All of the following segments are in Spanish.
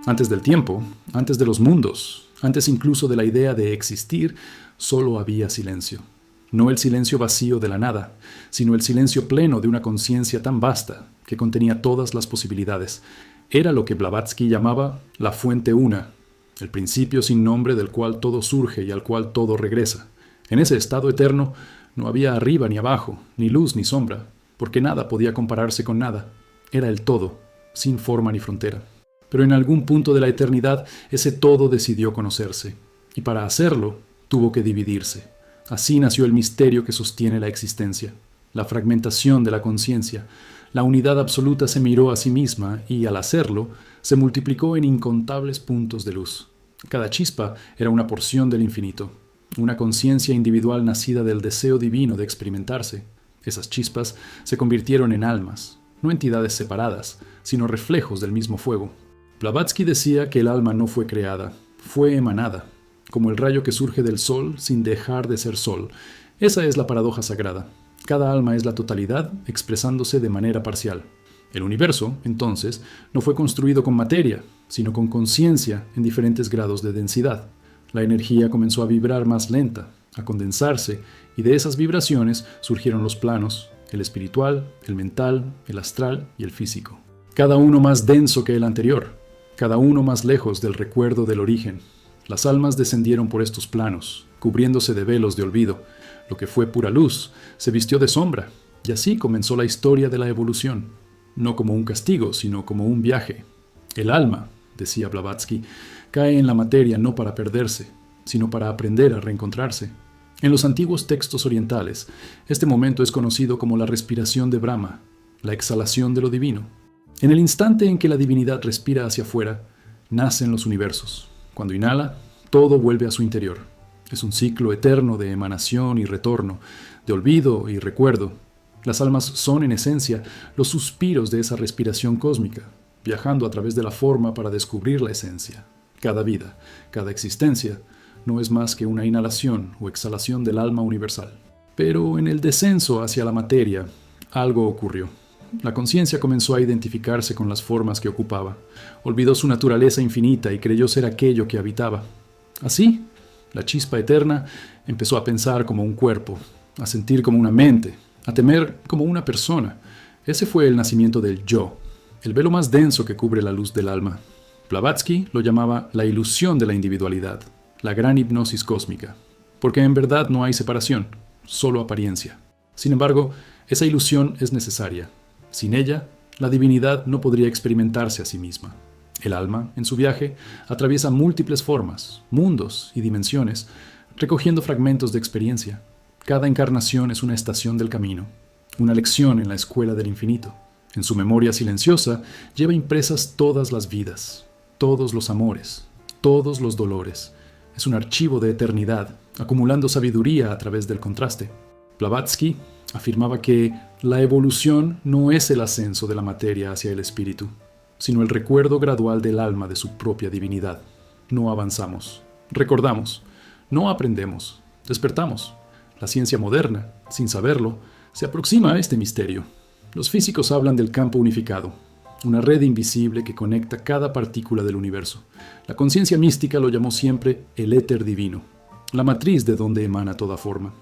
Antes del tiempo, antes de los mundos, antes incluso de la idea de existir, solo había silencio. No el silencio vacío de la nada, sino el silencio pleno de una conciencia tan vasta que contenía todas las posibilidades. Era lo que Blavatsky llamaba la fuente una, el principio sin nombre del cual todo surge y al cual todo regresa. En ese estado eterno no había arriba ni abajo, ni luz ni sombra, porque nada podía compararse con nada. Era el todo, sin forma ni frontera. Pero en algún punto de la eternidad ese todo decidió conocerse, y para hacerlo tuvo que dividirse. Así nació el misterio que sostiene la existencia, la fragmentación de la conciencia. La unidad absoluta se miró a sí misma y, al hacerlo, se multiplicó en incontables puntos de luz. Cada chispa era una porción del infinito, una conciencia individual nacida del deseo divino de experimentarse. Esas chispas se convirtieron en almas, no entidades separadas, sino reflejos del mismo fuego. Blavatsky decía que el alma no fue creada, fue emanada, como el rayo que surge del sol sin dejar de ser sol. Esa es la paradoja sagrada. Cada alma es la totalidad expresándose de manera parcial. El universo, entonces, no fue construido con materia, sino con conciencia en diferentes grados de densidad. La energía comenzó a vibrar más lenta, a condensarse, y de esas vibraciones surgieron los planos, el espiritual, el mental, el astral y el físico. Cada uno más denso que el anterior, cada uno más lejos del recuerdo del origen. Las almas descendieron por estos planos, cubriéndose de velos de olvido. Lo que fue pura luz se vistió de sombra, y así comenzó la historia de la evolución. No como un castigo, sino como un viaje. El alma, decía Blavatsky, cae en la materia no para perderse, sino para aprender a reencontrarse. En los antiguos textos orientales, este momento es conocido como la respiración de Brahma, la exhalación de lo divino. En el instante en que la divinidad respira hacia afuera, nacen los universos. Cuando inhala, todo vuelve a su interior. Es un ciclo eterno de emanación y retorno, de olvido y recuerdo. Las almas son, en esencia, los suspiros de esa respiración cósmica, viajando a través de la forma para descubrir la esencia. Cada vida, cada existencia, no es más que una inhalación o exhalación del alma universal. Pero en el descenso hacia la materia, algo ocurrió. La conciencia comenzó a identificarse con las formas que ocupaba. Olvidó su naturaleza infinita y creyó ser aquello que habitaba. Así, la chispa eterna empezó a pensar como un cuerpo, a sentir como una mente, a temer como una persona. Ese fue el nacimiento del yo, el velo más denso que cubre la luz del alma. Blavatsky lo llamaba la ilusión de la individualidad, la gran hipnosis cósmica, porque en verdad no hay separación, solo apariencia. Sin embargo, esa ilusión es necesaria. Sin ella, la divinidad no podría experimentarse a sí misma. El alma, en su viaje, atraviesa múltiples formas, mundos y dimensiones, recogiendo fragmentos de experiencia. Cada encarnación es una estación del camino, una lección en la escuela del infinito. En su memoria silenciosa lleva impresas todas las vidas, todos los amores, todos los dolores. Es un archivo de eternidad, acumulando sabiduría a través del contraste. Blavatsky afirmaba que la evolución no es el ascenso de la materia hacia el espíritu, sino el recuerdo gradual del alma de su propia divinidad. No avanzamos, recordamos, no aprendemos, despertamos. La ciencia moderna, sin saberlo, se aproxima a este misterio. Los físicos hablan del campo unificado, una red invisible que conecta cada partícula del universo. La conciencia mística lo llamó siempre el éter divino, la matriz de donde emana toda forma.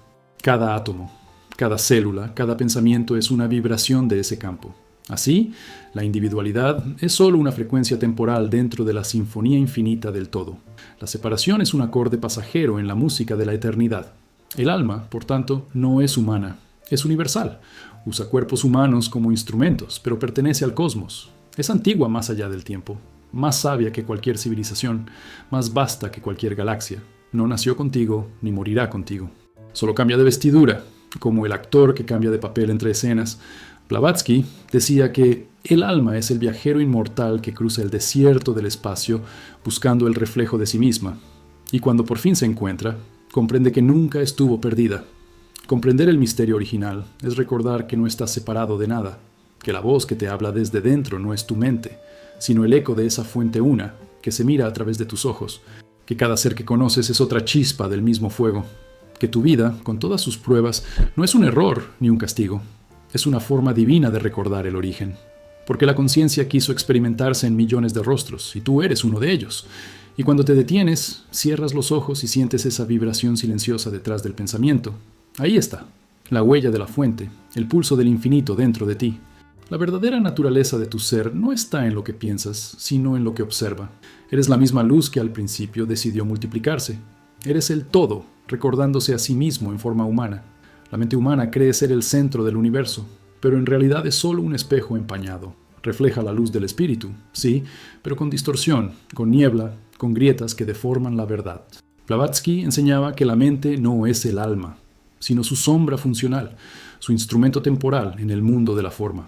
Cada átomo, cada célula, cada pensamiento es una vibración de ese campo. Así, la individualidad es solo una frecuencia temporal dentro de la sinfonía infinita del todo. La separación es un acorde pasajero en la música de la eternidad. El alma, por tanto, no es humana, es universal. Usa cuerpos humanos como instrumentos, pero pertenece al cosmos. Es antigua más allá del tiempo, más sabia que cualquier civilización, más vasta que cualquier galaxia. No nació contigo, ni morirá contigo. Solo cambia de vestidura, como el actor que cambia de papel entre escenas. Blavatsky decía que el alma es el viajero inmortal que cruza el desierto del espacio buscando el reflejo de sí misma. Y cuando por fin se encuentra, comprende que nunca estuvo perdida. Comprender el misterio original es recordar que no estás separado de nada, que la voz que te habla desde dentro no es tu mente, sino el eco de esa fuente una que se mira a través de tus ojos, que cada ser que conoces es otra chispa del mismo fuego, que tu vida, con todas sus pruebas, no es un error ni un castigo, es una forma divina de recordar el origen. porque la conciencia quiso experimentarse en millones de rostros, y tú eres uno de ellos. Y cuando te detienes, cierras los ojos y sientes esa vibración silenciosa detrás del pensamiento. Ahí está, la huella de la fuente, el pulso del infinito dentro de ti. La verdadera naturaleza de tu ser no está en lo que piensas, sino en lo que observa. Eres la misma luz que al principio decidió multiplicarse. Eres el todo, recordándose a sí mismo en forma humana. La mente humana cree ser el centro del universo, pero en realidad es solo un espejo empañado. Refleja la luz del espíritu, sí, pero con distorsión, con niebla, con grietas que deforman la verdad. Blavatsky enseñaba que la mente no es el alma, sino su sombra funcional, su instrumento temporal en el mundo de la forma.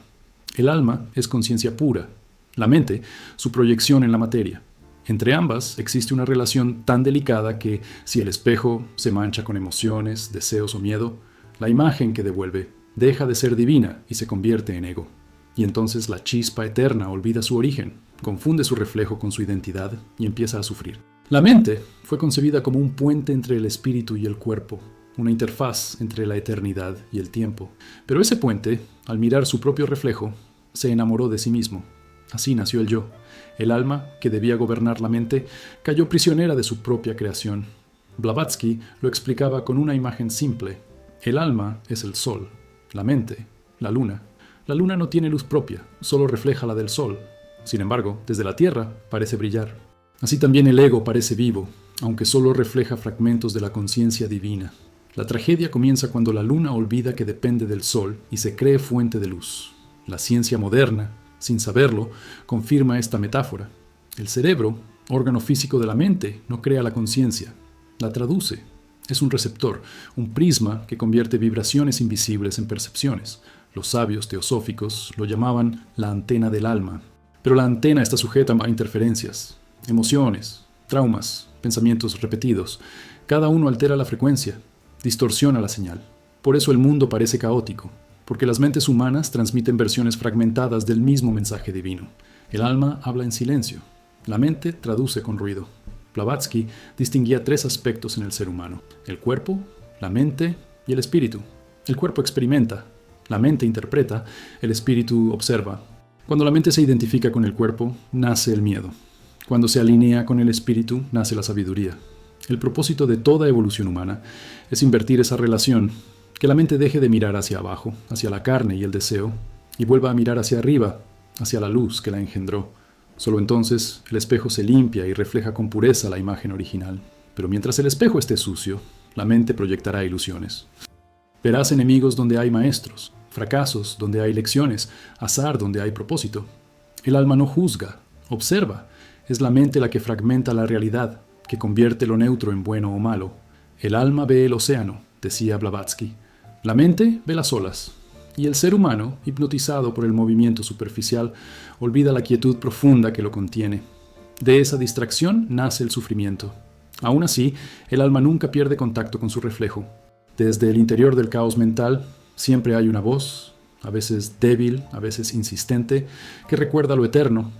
El alma es conciencia pura, la mente su proyección en la materia. Entre ambas existe una relación tan delicada que, si el espejo se mancha con emociones, deseos o miedo, la imagen que devuelve deja de ser divina y se convierte en ego. Y entonces la chispa eterna olvida su origen, confunde su reflejo con su identidad y empieza a sufrir. La mente fue concebida como un puente entre el espíritu y el cuerpo, una interfaz entre la eternidad y el tiempo. Pero ese puente, al mirar su propio reflejo, se enamoró de sí mismo. Así nació el yo. El alma, que debía gobernar la mente, cayó prisionera de su propia creación. Blavatsky lo explicaba con una imagen simple. El alma es el sol, la mente, la luna. La luna no tiene luz propia, solo refleja la del sol. Sin embargo, desde la Tierra parece brillar. Así también el ego parece vivo, aunque solo refleja fragmentos de la conciencia divina. La tragedia comienza cuando la luna olvida que depende del sol y se cree fuente de luz. La ciencia moderna, sin saberlo, confirma esta metáfora. El cerebro, órgano físico de la mente, no crea la conciencia, la traduce. Es un receptor, un prisma que convierte vibraciones invisibles en percepciones. Los sabios teosóficos lo llamaban la antena del alma. Pero la antena está sujeta a interferencias, emociones, traumas, pensamientos repetidos. Cada uno altera la frecuencia, distorsiona la señal. Por eso el mundo parece caótico, porque las mentes humanas transmiten versiones fragmentadas del mismo mensaje divino. El alma habla en silencio, la mente traduce con ruido. Blavatsky distinguía 3 aspectos en el ser humano: el cuerpo, la mente y el espíritu. El cuerpo experimenta, la mente interpreta, el espíritu observa. Cuando la mente se identifica con el cuerpo, nace el miedo. Cuando se alinea con el espíritu, nace la sabiduría. El propósito de toda evolución humana es invertir esa relación, que la mente deje de mirar hacia abajo, hacia la carne y el deseo, y vuelva a mirar hacia arriba, hacia la luz que la engendró. Solo entonces el espejo se limpia y refleja con pureza la imagen original. Pero mientras el espejo esté sucio, la mente proyectará ilusiones. Verás enemigos donde hay maestros, fracasos donde hay lecciones, azar donde hay propósito. El alma no juzga, observa. Es la mente la que fragmenta la realidad, que convierte lo neutro en bueno o malo. El alma ve el océano, decía Blavatsky. La mente ve las olas. Y el ser humano, hipnotizado por el movimiento superficial, olvida la quietud profunda que lo contiene. De esa distracción nace el sufrimiento. Aún así, el alma nunca pierde contacto con su reflejo. Desde el interior del caos mental, siempre hay una voz, a veces débil, a veces insistente, que recuerda lo eterno.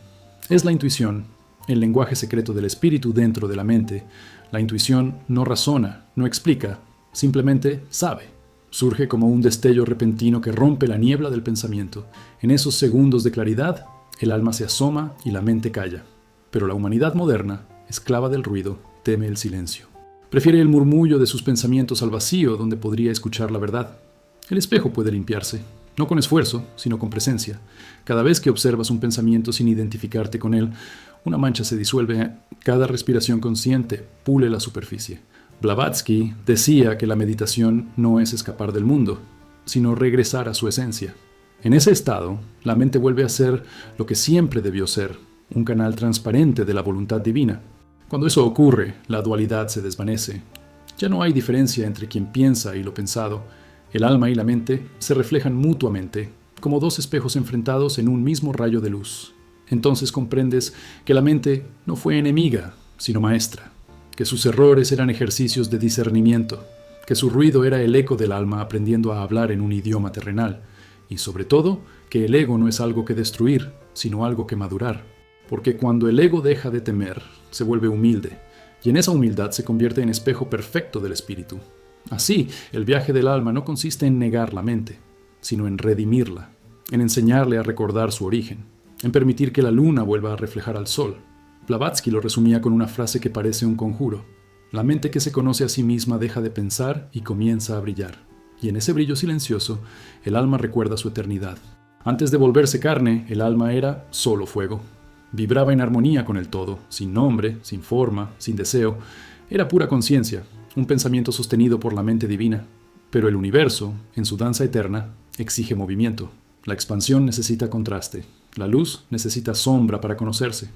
Es la intuición, el lenguaje secreto del espíritu dentro de la mente. La intuición no razona, no explica, simplemente sabe. Surge como un destello repentino que rompe la niebla del pensamiento. En esos segundos de claridad, el alma se asoma y la mente calla. Pero la humanidad moderna, esclava del ruido, teme el silencio. Prefiere el murmullo de sus pensamientos al vacío donde podría escuchar la verdad. El espejo puede limpiarse, no con esfuerzo, sino con presencia. Cada vez que observas un pensamiento sin identificarte con él, una mancha se disuelve. Cada respiración consciente pule la superficie. Blavatsky decía que la meditación no es escapar del mundo, sino regresar a su esencia. En ese estado, la mente vuelve a ser lo que siempre debió ser, un canal transparente de la voluntad divina. Cuando eso ocurre, la dualidad se desvanece. Ya no hay diferencia entre quien piensa y lo pensado. El alma y la mente se reflejan mutuamente, como 2 espejos enfrentados en un mismo rayo de luz. Entonces comprendes que la mente no fue enemiga, sino maestra, que sus errores eran ejercicios de discernimiento, que su ruido era el eco del alma aprendiendo a hablar en un idioma terrenal, y sobre todo, que el ego no es algo que destruir, sino algo que madurar. Porque cuando el ego deja de temer, se vuelve humilde, y en esa humildad se convierte en espejo perfecto del espíritu. Así, el viaje del alma no consiste en negar la mente, sino en redimirla. en enseñarle a recordar su origen, en permitir que la luna vuelva a reflejar al sol. Blavatsky lo resumía con una frase que parece un conjuro: la mente que se conoce a sí misma deja de pensar y comienza a brillar. Y en ese brillo silencioso, el alma recuerda su eternidad. Antes de volverse carne, el alma era solo fuego. Vibraba en armonía con el todo, sin nombre, sin forma, sin deseo. Era pura conciencia, un pensamiento sostenido por la mente divina. Pero el universo, en su danza eterna, exige movimiento. La expansión necesita contraste. La luz necesita sombra para conocerse.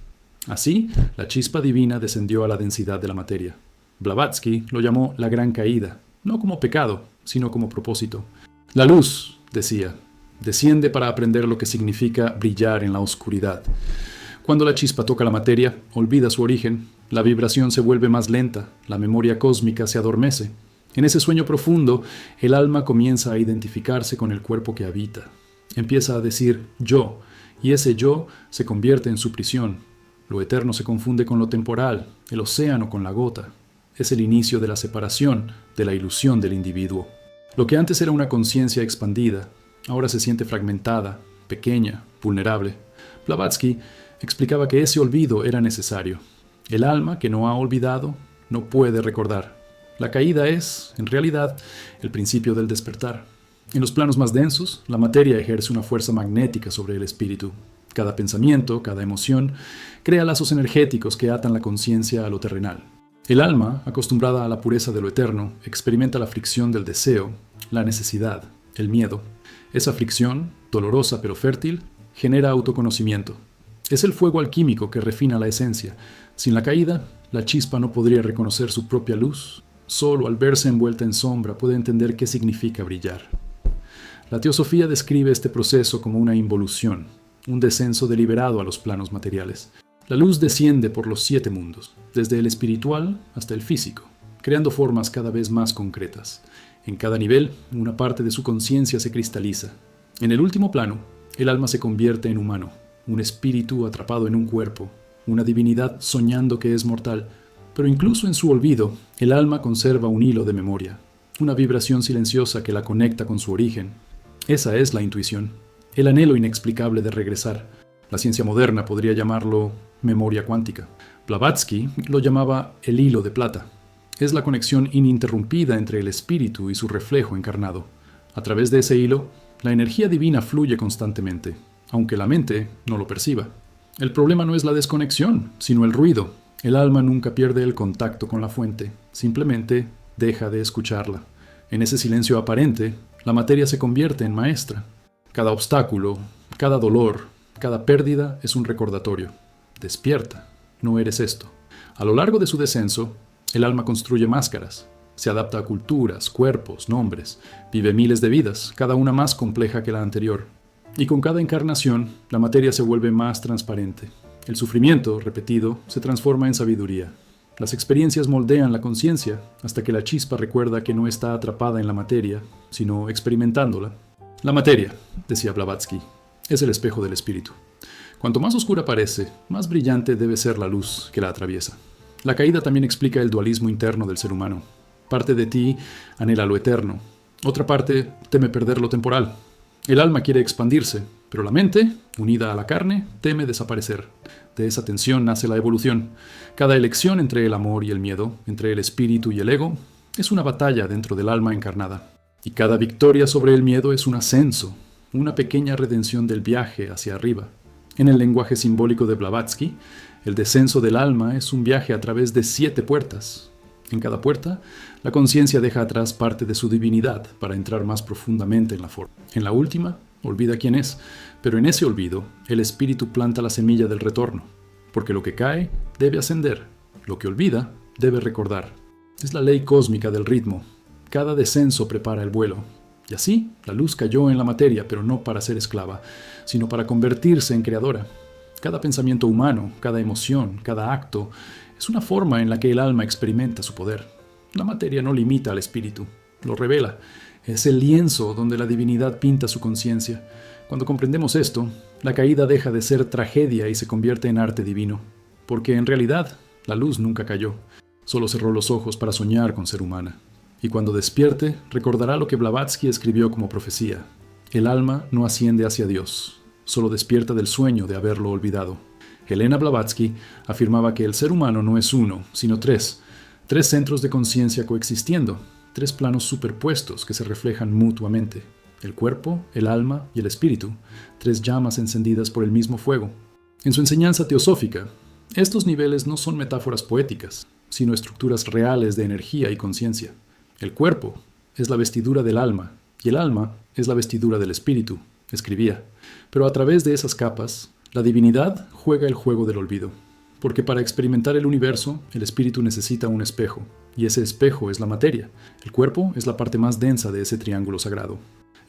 Así, la chispa divina descendió a la densidad de la materia. Blavatsky lo llamó la gran caída, no como pecado, sino como propósito. La luz, decía, desciende para aprender lo que significa brillar en la oscuridad. Cuando la chispa toca la materia, olvida su origen, la vibración se vuelve más lenta, la memoria cósmica se adormece. En ese sueño profundo, el alma comienza a identificarse con el cuerpo que habita. Empieza a decir yo, y ese yo se convierte en su prisión. Lo eterno se confunde con lo temporal, el océano con la gota. Es el inicio de la separación, de la ilusión del individuo. Lo que antes era una conciencia expandida, ahora se siente fragmentada, pequeña, vulnerable. Blavatsky explicaba que ese olvido era necesario. El alma que no ha olvidado no puede recordar. La caída es, en realidad, el principio del despertar. En los planos más densos, la materia ejerce una fuerza magnética sobre el espíritu. Cada pensamiento, cada emoción, crea lazos energéticos que atan la conciencia a lo terrenal. El alma, acostumbrada a la pureza de lo eterno, experimenta la fricción del deseo, la necesidad, el miedo. Esa fricción, dolorosa pero fértil, genera autoconocimiento. Es el fuego alquímico que refina la esencia. Sin la caída, la chispa no podría reconocer su propia luz. Solo al verse envuelta en sombra puede entender qué significa brillar. La teosofía describe este proceso como una involución, un descenso deliberado a los planos materiales. La luz desciende por los 7 mundos, desde el espiritual hasta el físico, creando formas cada vez más concretas. En cada nivel, una parte de su conciencia se cristaliza. En el último plano, el alma se convierte en humano, un espíritu atrapado en un cuerpo, una divinidad soñando que es mortal. Pero incluso en su olvido, el alma conserva un hilo de memoria, una vibración silenciosa que la conecta con su origen. Esa es la intuición, el anhelo inexplicable de regresar. La ciencia moderna podría llamarlo memoria cuántica. Blavatsky lo llamaba el hilo de plata. Es la conexión ininterrumpida entre el espíritu y su reflejo encarnado. A través de ese hilo, la energía divina fluye constantemente, aunque la mente no lo perciba. El problema no es la desconexión, sino el ruido. El alma nunca pierde el contacto con la fuente, simplemente deja de escucharla. En ese silencio aparente, la materia se convierte en maestra. Cada obstáculo, cada dolor, cada pérdida es un recordatorio. Despierta, no eres esto. A lo largo de su descenso, el alma construye máscaras. Se adapta a culturas, cuerpos, nombres. Vive miles de vidas, cada una más compleja que la anterior. Y con cada encarnación, la materia se vuelve más transparente. El sufrimiento, repetido, se transforma en sabiduría. Las experiencias moldean la conciencia hasta que la chispa recuerda que no está atrapada en la materia, sino experimentándola. La materia, decía Blavatsky, es el espejo del espíritu. Cuanto más oscura parece, más brillante debe ser la luz que la atraviesa. La caída también explica el dualismo interno del ser humano. Parte de ti anhela lo eterno, otra parte teme perder lo temporal. El alma quiere expandirse, pero la mente, unida a la carne, teme desaparecer. De esa tensión nace la evolución. Cada elección entre el amor y el miedo, entre el espíritu y el ego, es una batalla dentro del alma encarnada. Y cada victoria sobre el miedo es un ascenso, una pequeña redención del viaje hacia arriba. En el lenguaje simbólico de Blavatsky, el descenso del alma es un viaje a través de 7 puertas. En cada puerta, la conciencia deja atrás parte de su divinidad para entrar más profundamente en la forma. En la última, olvida quién es, pero en ese olvido, el espíritu planta la semilla del retorno, porque lo que cae debe ascender, lo que olvida debe recordar. Es la ley cósmica del ritmo. Cada descenso prepara el vuelo. Y así, la luz cayó en la materia, pero no para ser esclava, sino para convertirse en creadora. Cada pensamiento humano, cada emoción, cada acto, es una forma en la que el alma experimenta su poder. La materia no limita al espíritu, lo revela. Es el lienzo donde la divinidad pinta su conciencia. Cuando comprendemos esto, la caída deja de ser tragedia y se convierte en arte divino. Porque en realidad, la luz nunca cayó. Solo cerró los ojos para soñar con ser humana. Y cuando despierte, recordará lo que Blavatsky escribió como profecía. El alma no asciende hacia Dios, solo despierta del sueño de haberlo olvidado. Helena Blavatsky afirmaba que el ser humano no es uno, sino tres centros de conciencia coexistiendo, tres planos superpuestos que se reflejan mutuamente: el cuerpo, el alma y el espíritu, tres llamas encendidas por el mismo fuego. En su enseñanza teosófica, estos niveles no son metáforas poéticas, sino estructuras reales de energía y conciencia. El cuerpo es la vestidura del alma y el alma es la vestidura del espíritu, escribía. Pero a través de esas capas, la divinidad juega el juego del olvido, porque para experimentar el universo, el espíritu necesita un espejo, y ese espejo es la materia. El cuerpo es la parte más densa de ese triángulo sagrado.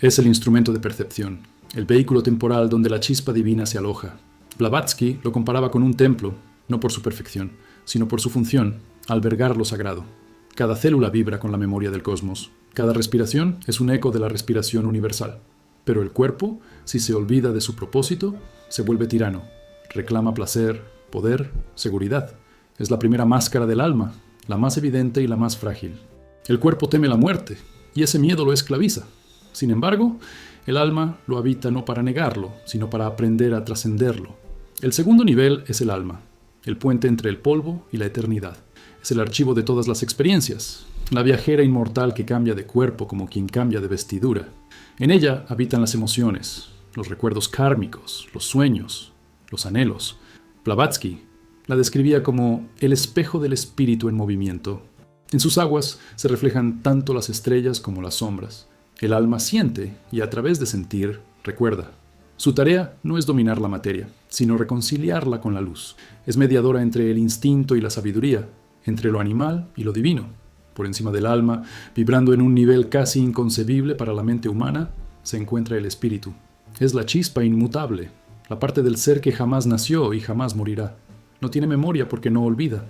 Es el instrumento de percepción, el vehículo temporal donde la chispa divina se aloja. Blavatsky lo comparaba con un templo, no por su perfección, sino por su función, albergar lo sagrado. Cada célula vibra con la memoria del cosmos. Cada respiración es un eco de la respiración universal. Pero el cuerpo, si se olvida de su propósito, se vuelve tirano. Reclama placer, poder, seguridad. Es la primera máscara del alma, la más evidente y la más frágil. El cuerpo teme la muerte, y ese miedo lo esclaviza. Sin embargo, el alma lo habita no para negarlo, sino para aprender a trascenderlo. El segundo nivel es el alma, el puente entre el polvo y la eternidad. Es el archivo de todas las experiencias, la viajera inmortal que cambia de cuerpo como quien cambia de vestidura. En ella habitan las emociones, los recuerdos kármicos, los sueños, los anhelos. Blavatsky la describía como el espejo del espíritu en movimiento. En sus aguas se reflejan tanto las estrellas como las sombras. El alma siente y a través de sentir, recuerda. Su tarea no es dominar la materia, sino reconciliarla con la luz. Es mediadora entre el instinto y la sabiduría, entre lo animal y lo divino. Por encima del alma, vibrando en un nivel casi inconcebible para la mente humana, se encuentra el espíritu. Es la chispa inmutable, la parte del ser que jamás nació y jamás morirá. No tiene memoria porque no olvida.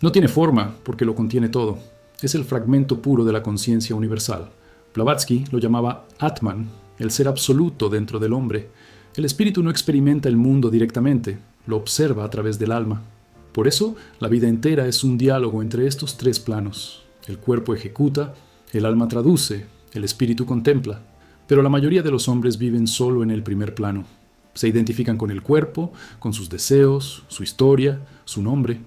No tiene forma porque lo contiene todo. Es el fragmento puro de la conciencia universal. Blavatsky lo llamaba Atman, el ser absoluto dentro del hombre. El espíritu no experimenta el mundo directamente, lo observa a través del alma. Por eso, la vida entera es un diálogo entre estos tres planos. El cuerpo ejecuta, el alma traduce, el espíritu contempla. Pero la mayoría de los hombres viven solo en el primer plano. Se identifican con el cuerpo, con sus deseos, su historia, su nombre.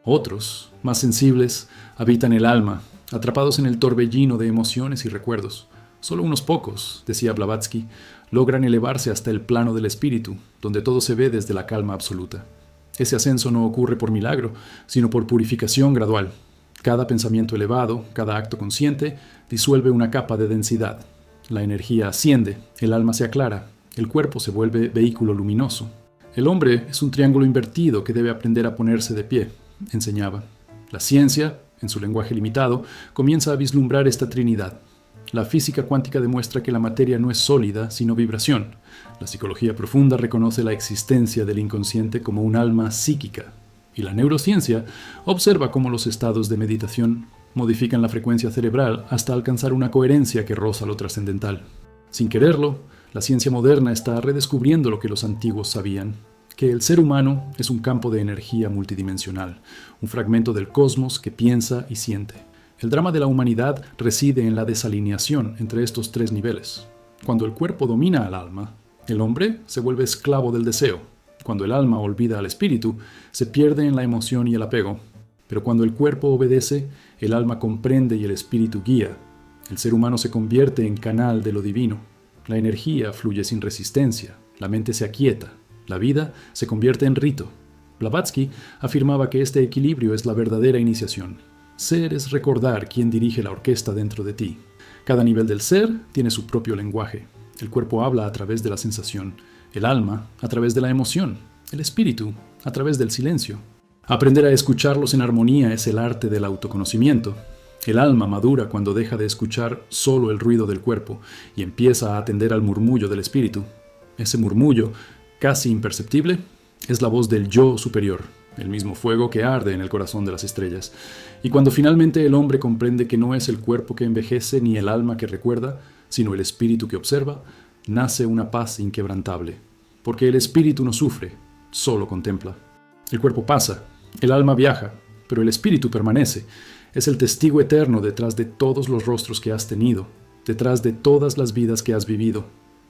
Otros, más sensibles, habitan el alma, atrapados en el torbellino de emociones y recuerdos. Solo unos pocos, decía Blavatsky, logran elevarse hasta el plano del espíritu, donde todo se ve desde la calma absoluta. Ese ascenso no ocurre por milagro, sino por purificación gradual. Cada pensamiento elevado, cada acto consciente, disuelve una capa de densidad. La energía asciende, el alma se aclara, el cuerpo se vuelve vehículo luminoso. El hombre es un triángulo invertido que debe aprender a ponerse de pie, enseñaba. La ciencia, en su lenguaje limitado, comienza a vislumbrar esta trinidad. La física cuántica demuestra que la materia no es sólida, sino vibración. La psicología profunda reconoce la existencia del inconsciente como un alma psíquica. Y la neurociencia observa cómo los estados de meditación modifican la frecuencia cerebral hasta alcanzar una coherencia que roza lo trascendental. Sin quererlo, la ciencia moderna está redescubriendo lo que los antiguos sabían, que el ser humano es un campo de energía multidimensional, un fragmento del cosmos que piensa y siente. El drama de la humanidad reside en la desalineación entre estos tres niveles. Cuando el cuerpo domina al alma, el hombre se vuelve esclavo del deseo. Cuando el alma olvida al espíritu, se pierde en la emoción y el apego. Pero cuando el cuerpo obedece, el alma comprende y el espíritu guía. El ser humano se convierte en canal de lo divino. La energía fluye sin resistencia, la mente se aquieta, la vida se convierte en rito. Blavatsky afirmaba que este equilibrio es la verdadera iniciación. Ser es recordar quién dirige la orquesta dentro de ti. Cada nivel del ser tiene su propio lenguaje. El cuerpo habla a través de la sensación, el alma a través de la emoción, el espíritu a través del silencio. Aprender a escucharlos en armonía es el arte del autoconocimiento. El alma madura cuando deja de escuchar solo el ruido del cuerpo y empieza a atender al murmullo del espíritu. Ese murmullo, casi imperceptible, es la voz del yo superior, el mismo fuego que arde en el corazón de las estrellas. Y cuando finalmente el hombre comprende que no es el cuerpo que envejece ni el alma que recuerda, sino el espíritu que observa, nace una paz inquebrantable. Porque el espíritu no sufre, solo contempla. El cuerpo pasa, el alma viaja, pero el espíritu permanece. Es el testigo eterno detrás de todos los rostros que has tenido, detrás de todas las vidas que has vivido.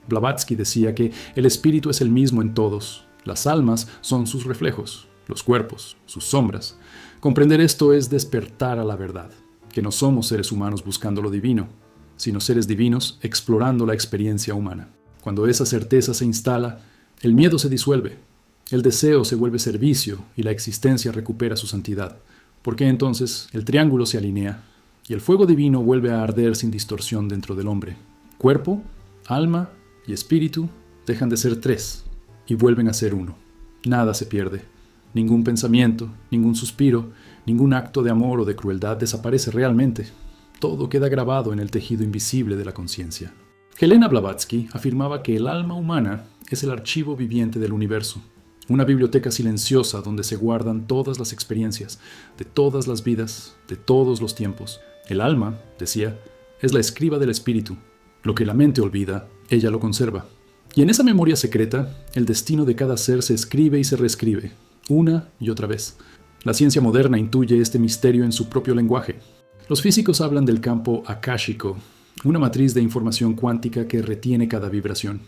Blavatsky decía que el espíritu es el mismo en todos. Las almas son sus reflejos, los cuerpos, sus sombras. Comprender esto es despertar a la verdad, que no somos seres humanos buscando lo divino, sino seres divinos explorando la experiencia humana. Cuando esa certeza se instala, el miedo se disuelve, el deseo se vuelve servicio y la existencia recupera su santidad, porque entonces el triángulo se alinea y el fuego divino vuelve a arder sin distorsión dentro del hombre. Cuerpo, alma y espíritu dejan de ser tres y vuelven a ser uno. Nada se pierde. Ningún pensamiento, ningún suspiro, ningún acto de amor o de crueldad desaparece realmente. Todo queda grabado en el tejido invisible de la conciencia. Helena Blavatsky afirmaba que el alma humana es el archivo viviente del universo, una biblioteca silenciosa donde se guardan todas las experiencias, de todas las vidas, de todos los tiempos. El alma, decía, es la escriba del espíritu. Lo que la mente olvida, ella lo conserva. Y en esa memoria secreta, el destino de cada ser se escribe y se reescribe, una y otra vez. La ciencia moderna intuye este misterio en su propio lenguaje. Los físicos hablan del campo akáshico, una matriz de información cuántica que retiene cada vibración.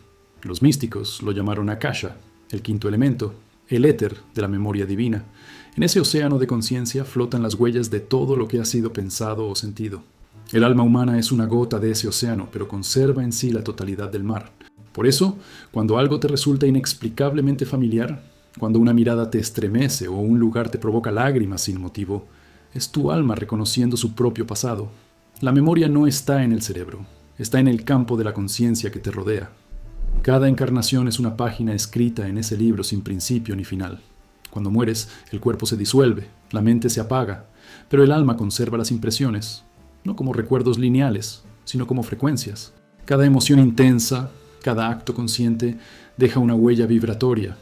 Los místicos lo llamaron akasha, el quinto elemento, el éter de la memoria divina. En ese océano de conciencia flotan las huellas de todo lo que ha sido pensado o sentido. El alma humana es una gota de ese océano, pero conserva en sí la totalidad del mar. Por eso, cuando algo te resulta inexplicablemente familiar, cuando una mirada te estremece o un lugar te provoca lágrimas sin motivo, es tu alma reconociendo su propio pasado. La memoria no está en el cerebro, está en el campo de la conciencia que te rodea. Cada encarnación es una página escrita en ese libro sin principio ni final. Cuando mueres, el cuerpo se disuelve, la mente se apaga, pero el alma conserva las impresiones, no como recuerdos lineales, sino como frecuencias. Cada emoción intensa, cada acto consciente, deja una huella vibratoria.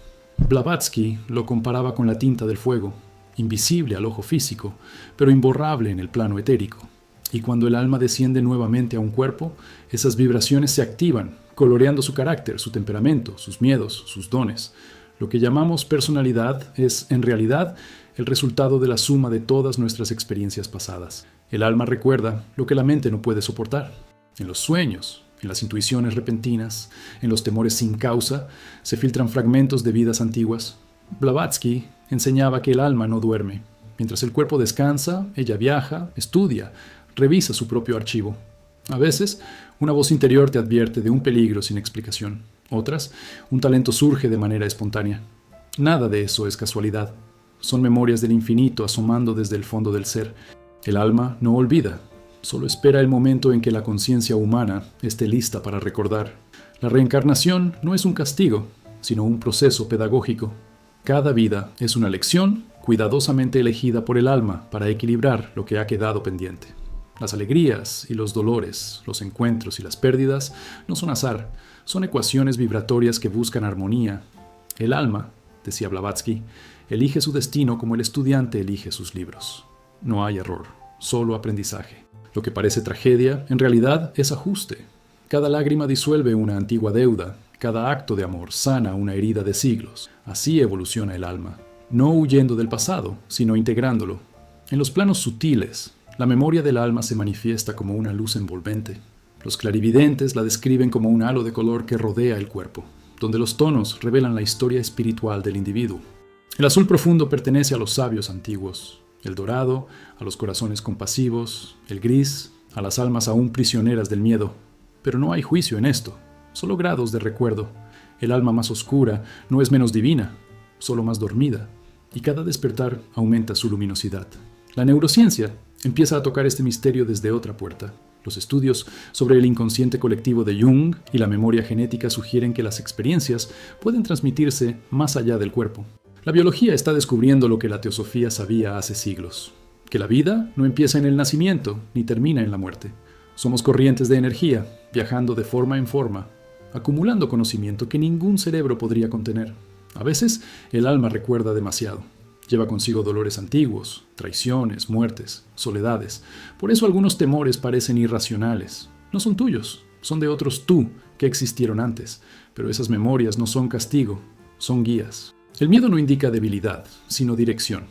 Blavatsky lo comparaba con la tinta del fuego, invisible al ojo físico, pero imborrable en el plano etérico. Y cuando el alma desciende nuevamente a un cuerpo, esas vibraciones se activan, coloreando su carácter, su temperamento, sus miedos, sus dones. Lo que llamamos personalidad es, en realidad, el resultado de la suma de todas nuestras experiencias pasadas. El alma recuerda lo que la mente no puede soportar. En los sueños, en las intuiciones repentinas, en los temores sin causa, se filtran fragmentos de vidas antiguas. Blavatsky enseñaba que el alma no duerme. Mientras el cuerpo descansa, ella viaja, estudia, revisa su propio archivo. A veces, una voz interior te advierte de un peligro sin explicación. Otras, un talento surge de manera espontánea. Nada de eso es casualidad. Son memorias del infinito asomando desde el fondo del ser. El alma no olvida, solo espera el momento en que la conciencia humana esté lista para recordar. La reencarnación no es un castigo, sino un proceso pedagógico. Cada vida es una lección cuidadosamente elegida por el alma para equilibrar lo que ha quedado pendiente. Las alegrías y los dolores, los encuentros y las pérdidas no son azar, son ecuaciones vibratorias que buscan armonía. El alma, decía Blavatsky, elige su destino como el estudiante elige sus libros. No hay error, solo aprendizaje. Lo que parece tragedia, en realidad, es ajuste. Cada lágrima disuelve una antigua deuda, cada acto de amor sana una herida de siglos. Así evoluciona el alma, no huyendo del pasado, sino integrándolo. En los planos sutiles, la memoria del alma se manifiesta como una luz envolvente. Los clarividentes la describen como un halo de color que rodea el cuerpo, donde los tonos revelan la historia espiritual del individuo. El azul profundo pertenece a los sabios antiguos, el dorado a los corazones compasivos, el gris a las almas aún prisioneras del miedo. Pero no hay juicio en esto, solo grados de recuerdo. El alma más oscura no es menos divina, solo más dormida, y cada despertar aumenta su luminosidad. La neurociencia empieza a tocar este misterio desde otra puerta. Los estudios sobre el inconsciente colectivo de Jung y la memoria genética sugieren que las experiencias pueden transmitirse más allá del cuerpo. La biología está descubriendo lo que la teosofía sabía hace siglos, que la vida no empieza en el nacimiento ni termina en la muerte. Somos corrientes de energía, viajando de forma en forma, acumulando conocimiento que ningún cerebro podría contener. A veces, el alma recuerda demasiado. Lleva consigo dolores antiguos, traiciones, muertes, soledades. Por eso algunos temores parecen irracionales. No son tuyos, son de otros tú que existieron antes. Pero esas memorias no son castigo, son guías. El miedo no indica debilidad, sino dirección.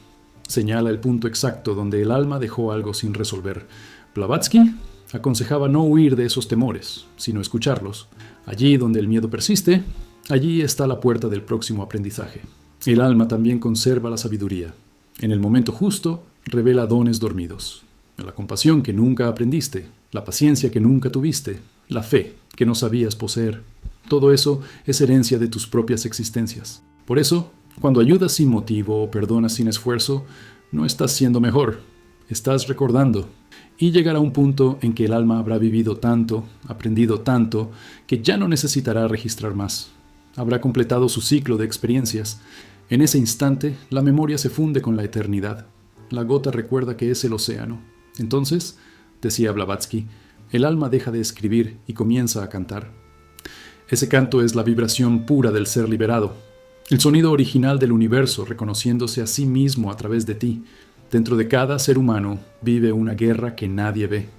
Señala el punto exacto donde el alma dejó algo sin resolver. Blavatsky aconsejaba no huir de esos temores, sino escucharlos. Allí donde el miedo persiste, allí está la puerta del próximo aprendizaje. El alma también conserva la sabiduría. En el momento justo, revela dones dormidos. La compasión que nunca aprendiste, la paciencia que nunca tuviste, la fe que no sabías poseer. Todo eso es herencia de tus propias existencias. Por eso, cuando ayudas sin motivo o perdonas sin esfuerzo, no estás siendo mejor, estás recordando. Y llegará un punto en que el alma habrá vivido tanto, aprendido tanto, que ya no necesitará registrar más. Habrá completado su ciclo de experiencias. En ese instante, la memoria se funde con la eternidad. La gota recuerda que es el océano. Entonces, decía Blavatsky, el alma deja de escribir y comienza a cantar. Ese canto es la vibración pura del ser liberado, el sonido original del universo reconociéndose a sí mismo a través de ti. Dentro de cada ser humano vive una guerra que nadie ve.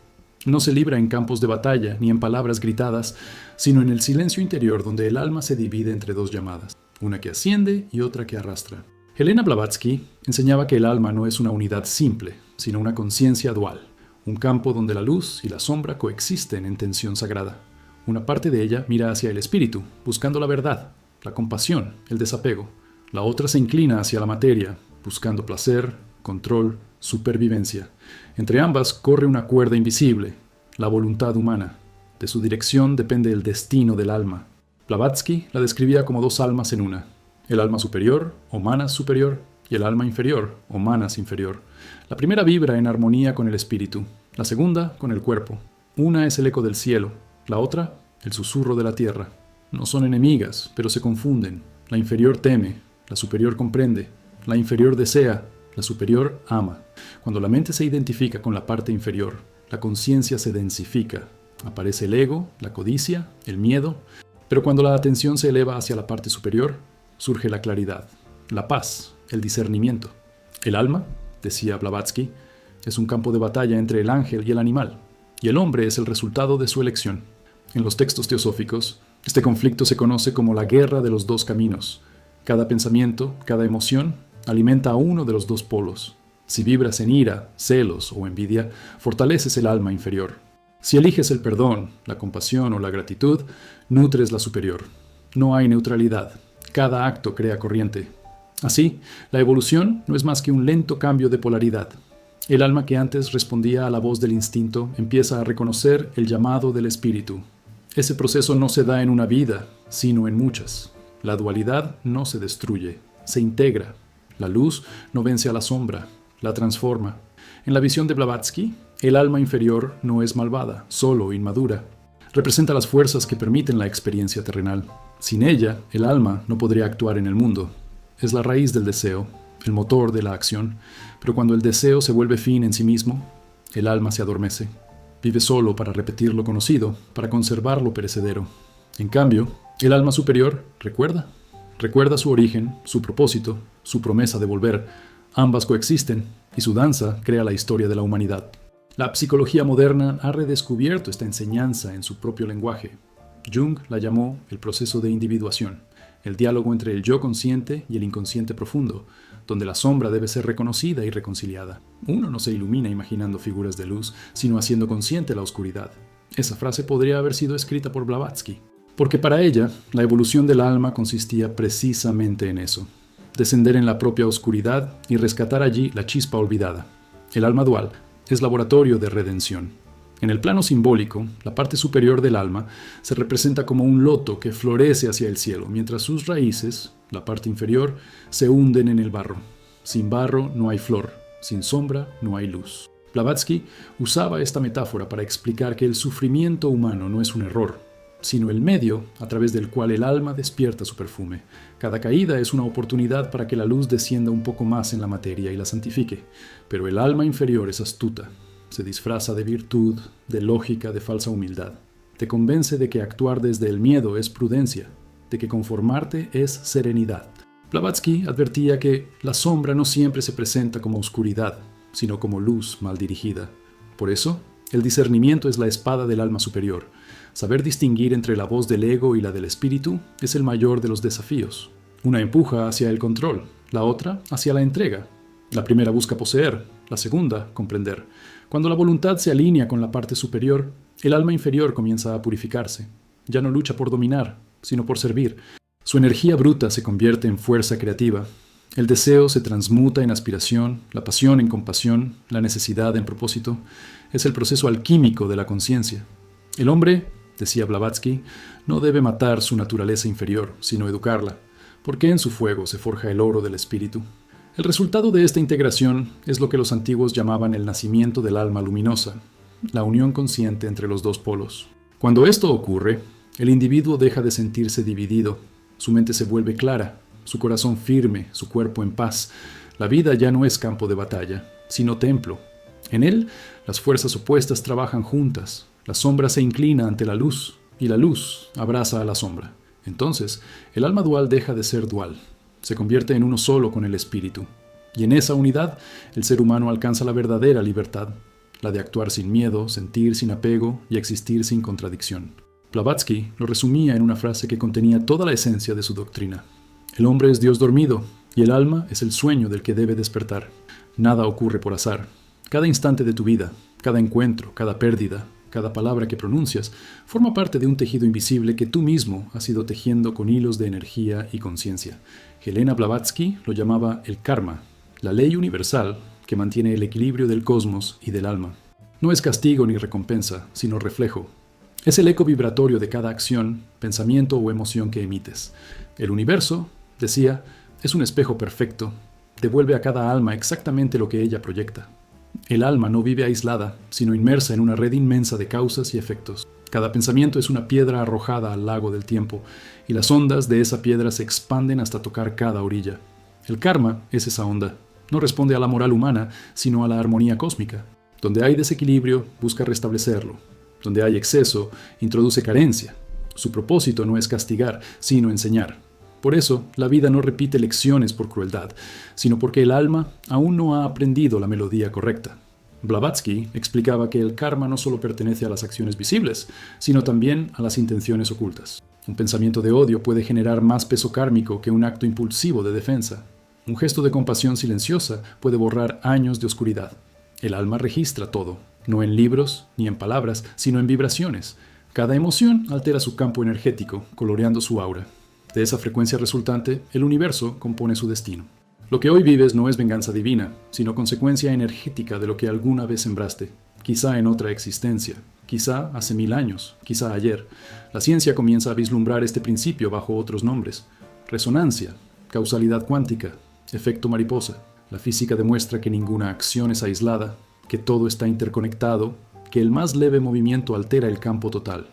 No se libra en campos de batalla ni en palabras gritadas, sino en el silencio interior donde el alma se divide entre dos llamadas, una que asciende y otra que arrastra. Helena Blavatsky enseñaba que el alma no es una unidad simple, sino una conciencia dual, un campo donde la luz y la sombra coexisten en tensión sagrada. Una parte de ella mira hacia el espíritu, buscando la verdad, la compasión, el desapego. La otra se inclina hacia la materia, buscando placer, control, supervivencia. Entre ambas corre una cuerda invisible, la voluntad humana. De su dirección depende el destino del alma. Blavatsky la describía como dos almas en una. El alma superior, o manas superior, y el alma inferior, o manas inferior. La primera vibra en armonía con el espíritu, la segunda con el cuerpo. Una es el eco del cielo, la otra, el susurro de la tierra. No son enemigas, pero se confunden. La inferior teme, la superior comprende. La inferior desea, la superior ama. Cuando la mente se identifica con la parte inferior, la conciencia se densifica. Aparece el ego, la codicia, el miedo. Pero cuando la atención se eleva hacia la parte superior, surge la claridad, la paz, el discernimiento. El alma, decía Blavatsky, es un campo de batalla entre el ángel y el animal, y el hombre es el resultado de su elección. En los textos teosóficos, este conflicto se conoce como la guerra de los dos caminos. Cada pensamiento, cada emoción, alimenta a uno de los dos polos. Si vibras en ira, celos o envidia, fortaleces el alma inferior. Si eliges el perdón, la compasión o la gratitud, nutres la superior. No hay neutralidad. Cada acto crea corriente. Así, la evolución no es más que un lento cambio de polaridad. El alma que antes respondía a la voz del instinto empieza a reconocer el llamado del espíritu. Ese proceso no se da en una vida, sino en muchas. La dualidad no se destruye, se integra. La luz no vence a la sombra, la transforma. En la visión de Blavatsky, el alma inferior no es malvada, solo inmadura. Representa las fuerzas que permiten la experiencia terrenal. Sin ella, el alma no podría actuar en el mundo. Es la raíz del deseo, el motor de la acción. Pero cuando el deseo se vuelve fin en sí mismo, el alma se adormece. Vive solo para repetir lo conocido, para conservar lo perecedero. En cambio, el alma superior recuerda. Recuerda su origen, su propósito, su promesa de volver. Ambas coexisten, y su danza crea la historia de la humanidad. La psicología moderna ha redescubierto esta enseñanza en su propio lenguaje. Jung la llamó el proceso de individuación, el diálogo entre el yo consciente y el inconsciente profundo, donde la sombra debe ser reconocida y reconciliada. Uno no se ilumina imaginando figuras de luz, sino haciendo consciente la oscuridad. Esa frase podría haber sido escrita por Blavatsky, porque para ella, la evolución del alma consistía precisamente en eso: descender en la propia oscuridad y rescatar allí la chispa olvidada. El alma dual es laboratorio de redención. En el plano simbólico, la parte superior del alma se representa como un loto que florece hacia el cielo, mientras sus raíces, la parte inferior, se hunden en el barro. Sin barro no hay flor, sin sombra no hay luz. Blavatsky usaba esta metáfora para explicar que el sufrimiento humano no es un error, sino el medio a través del cual el alma despierta su perfume. Cada caída es una oportunidad para que la luz descienda un poco más en la materia y la santifique, pero el alma inferior es astuta. Se disfraza de virtud, de lógica, de falsa humildad. Te convence de que actuar desde el miedo es prudencia, de que conformarte es serenidad. Blavatsky advertía que la sombra no siempre se presenta como oscuridad, sino como luz mal dirigida. Por eso, el discernimiento es la espada del alma superior. Saber distinguir entre la voz del ego y la del espíritu es el mayor de los desafíos. Una empuja hacia el control, la otra hacia la entrega. La primera busca poseer, la segunda, comprender. Cuando la voluntad se alinea con la parte superior, el alma inferior comienza a purificarse. Ya no lucha por dominar, sino por servir. Su energía bruta se convierte en fuerza creativa. El deseo se transmuta en aspiración, la pasión en compasión, la necesidad en propósito. Es el proceso alquímico de la conciencia. El hombre, decía Blavatsky, no debe matar su naturaleza inferior, sino educarla, porque en su fuego se forja el oro del espíritu. El resultado de esta integración es lo que los antiguos llamaban el nacimiento del alma luminosa, la unión consciente entre los dos polos. Cuando esto ocurre, el individuo deja de sentirse dividido, su mente se vuelve clara, su corazón firme, su cuerpo en paz. La vida ya no es campo de batalla, sino templo. En él, las fuerzas opuestas trabajan juntas, la sombra se inclina ante la luz, y la luz abraza a la sombra. Entonces, el alma dual deja de ser dual, se convierte en uno solo con el espíritu. Y en esa unidad, el ser humano alcanza la verdadera libertad, la de actuar sin miedo, sentir sin apego y existir sin contradicción. Blavatsky lo resumía en una frase que contenía toda la esencia de su doctrina. El hombre es Dios dormido, y el alma es el sueño del que debe despertar. Nada ocurre por azar. Cada instante de tu vida, cada encuentro, cada pérdida, cada palabra que pronuncias, forma parte de un tejido invisible que tú mismo has ido tejiendo con hilos de energía y conciencia. Helena Blavatsky lo llamaba el karma, la ley universal que mantiene el equilibrio del cosmos y del alma. No es castigo ni recompensa, sino reflejo. Es el eco vibratorio de cada acción, pensamiento o emoción que emites. El universo, decía, es un espejo perfecto. Devuelve a cada alma exactamente lo que ella proyecta. El alma no vive aislada, sino inmersa en una red inmensa de causas y efectos. Cada pensamiento es una piedra arrojada al lago del tiempo, y las ondas de esa piedra se expanden hasta tocar cada orilla. El karma es esa onda. No responde a la moral humana, sino a la armonía cósmica. Donde hay desequilibrio, busca restablecerlo. Donde hay exceso, introduce carencia. Su propósito no es castigar, sino enseñar. Por eso, la vida no repite lecciones por crueldad, sino porque el alma aún no ha aprendido la melodía correcta. Blavatsky explicaba que el karma no solo pertenece a las acciones visibles, sino también a las intenciones ocultas. Un pensamiento de odio puede generar más peso kármico que un acto impulsivo de defensa. Un gesto de compasión silenciosa puede borrar años de oscuridad. El alma registra todo, no en libros ni en palabras, sino en vibraciones. Cada emoción altera su campo energético, coloreando su aura. De esa frecuencia resultante, el universo compone su destino. Lo que hoy vives no es venganza divina, sino consecuencia energética de lo que alguna vez sembraste, quizá en otra existencia, quizá hace 1000 años, quizá ayer. La ciencia comienza a vislumbrar este principio bajo otros nombres: resonancia, causalidad cuántica, efecto mariposa. La física demuestra que ninguna acción es aislada, que todo está interconectado, que el más leve movimiento altera el campo total.